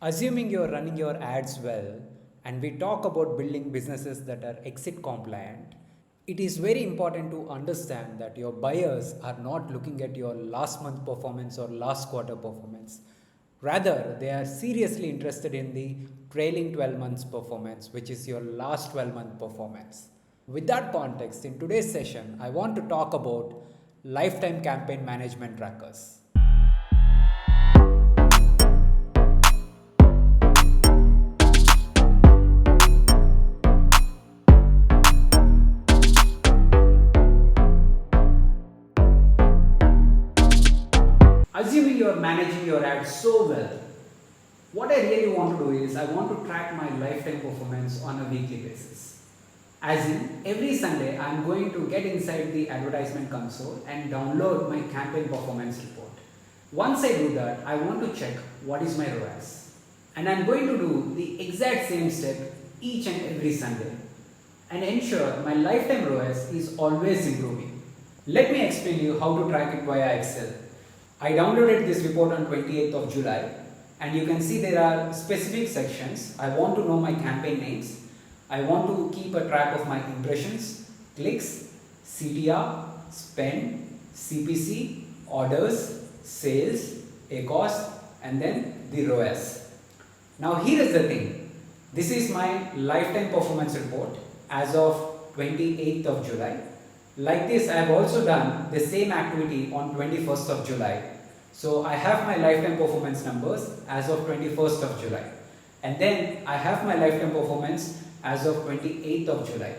Assuming you're running your ads well, and we talk about building businesses that are exit compliant, it is very important to understand that your buyers are not looking at your last month performance or last quarter performance. Rather, they are seriously interested in the trailing 12 months performance, which is your last 12-month performance. With that context, in today's session, I want to talk about lifetime campaign management trackers. Assuming you are managing your ads so well, what I really want to do is I want to track my lifetime performance on a weekly basis. As in, every Sunday I am going to get inside the advertisement console and download my campaign performance report. Once I do that, I want to check what is my ROAS. And I am going to do the exact same step each and every Sunday and ensure my lifetime ROAS is always improving. Let me explain you how to track it via Excel. I downloaded this report on 28th of July, and you can see there are specific sections. I want to know my campaign names. I want to keep a track of my impressions, clicks, CTR, spend, CPC, orders, sales, ACOS, and then the ROAS. Now here is the thing. This is my lifetime performance report as of 28th of July. Like this, I have also done the same activity on 21st of July. So I have my lifetime performance numbers as of 21st of July. And then I have my lifetime performance as of 28th of July.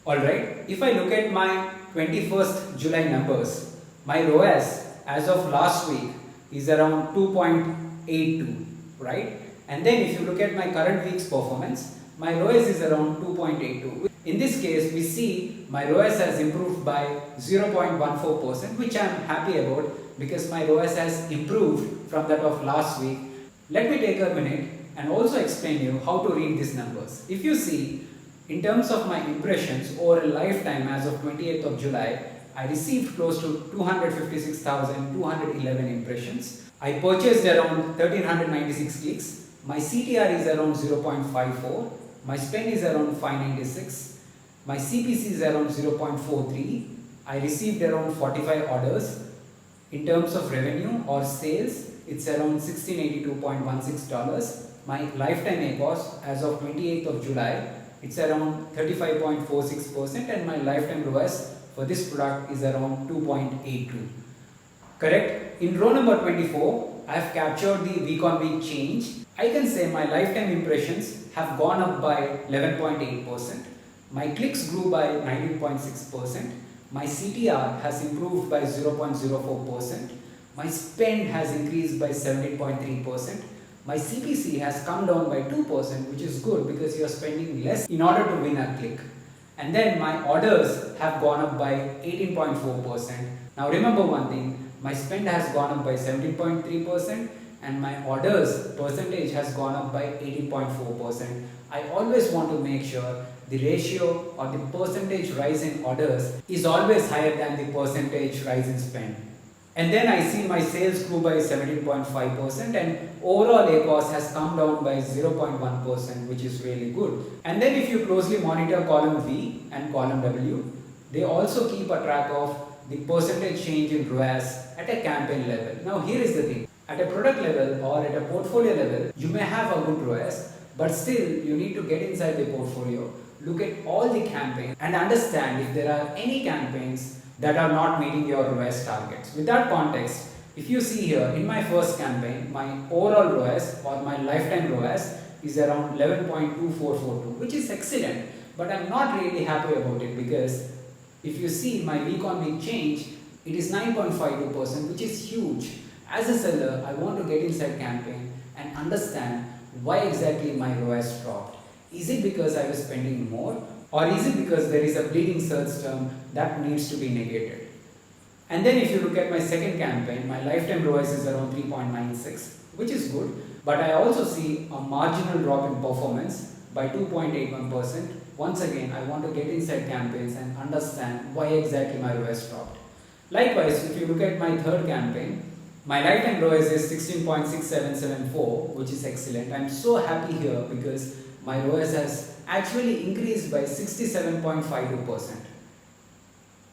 Alright, if I look at my 21st July numbers, my ROAS as of last week is around 2.82, right? And then if you look at my current week's performance, my ROAS is around 2.82. In this case, we see my ROAS has improved by 0.14%, which I am happy about because my ROAS has improved from that of last week. Let me take a minute and also explain you how to read these numbers. If you see, in terms of my impressions over a lifetime as of 28th of July, I received close to 256,211 impressions. I purchased around 1396 clicks. My CTR is around 0.54. My spend is around 596. My CPC is around 0.43. I received around 45 orders. In terms of revenue or sales, it's around $1682.16. My lifetime ACOS as of 28th of July, it's around 35.46%, and my lifetime ROAS for this product is around 2.82. Correct? In row number 24, I have captured the week on week change. I can say my lifetime impressions have gone up by 11.8%. My clicks grew by 19.6%. My CTR has improved by 0.04%. My spend has increased by 17.3%. My CPC has come down by 2%, which is good because you are spending less in order to win a click. And then my orders have gone up by 18.4%. Now remember one thing, my spend has gone up by 17.3%. and my orders percentage has gone up by 18.4%. I always want to make sure the ratio or the percentage rise in orders is always higher than the percentage rise in spend. And then I see my sales grew by 17.5% and overall ACOS has come down by 0.1%, which is really good. And then if you closely monitor column V and column W, they also keep a track of the percentage change in ROAS at a campaign level. Now here is the thing. At a product level or at a portfolio level, you may have a good ROAS, but still you need to get inside the portfolio, look at all the campaigns and understand if there are any campaigns that are not meeting your ROAS targets. With that context, if you see here in my first campaign, my overall ROAS or my lifetime ROAS is around 11.2442, which is excellent, but I'm not really happy about it because if you see my week on week change, it is 9.52%, which is huge. As a seller, I want to get inside campaign and understand why exactly my ROAS dropped. Is it because I was spending more, or is it because there is a bleeding search term that needs to be negated? And then if you look at my second campaign, my lifetime ROAS is around 3.96, which is good, but I also see a marginal drop in performance by 2.81%. Once again, I want to get inside campaigns and understand why exactly my ROAS dropped. Likewise, if you look at my third campaign, My lifetime ROAS is 16.6774, which is excellent. I'm so happy here because my ROAS has actually increased by 67.52%.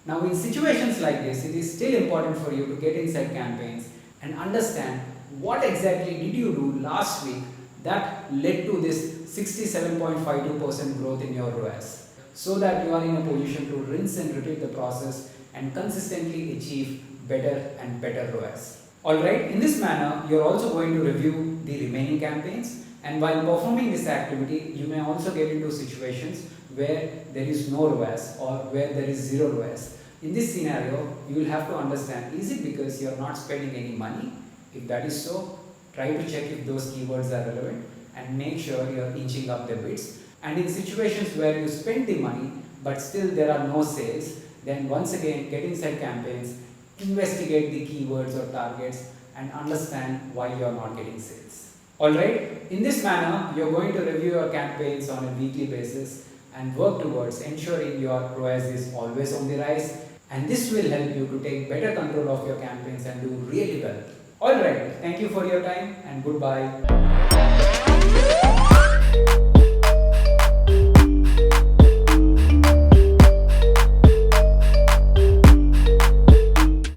Now in situations like this, it is still important for you to get inside campaigns and understand what exactly did you do last week that led to this 67.52% growth in your ROAS, so that you are in a position to rinse and repeat the process and consistently achieve better and better ROAS. Alright, in this manner, you are also going to review the remaining campaigns, and while performing this activity, you may also get into situations where there is no ROAS or where there is zero ROAS. In this scenario, you will have to understand, is it because you are not spending any money? If that is so, try to check if those keywords are relevant and make sure you are inching up the bids. And in situations where you spend the money but still there are no sales, then once again get inside campaigns, investigate the keywords or targets and understand why you are not getting sales. Alright, in this manner you are going to review your campaigns on a weekly basis and work towards ensuring your ROAS is always on the rise, and this will help you to take better control of your campaigns and do really well. Alright, thank you for your time and goodbye.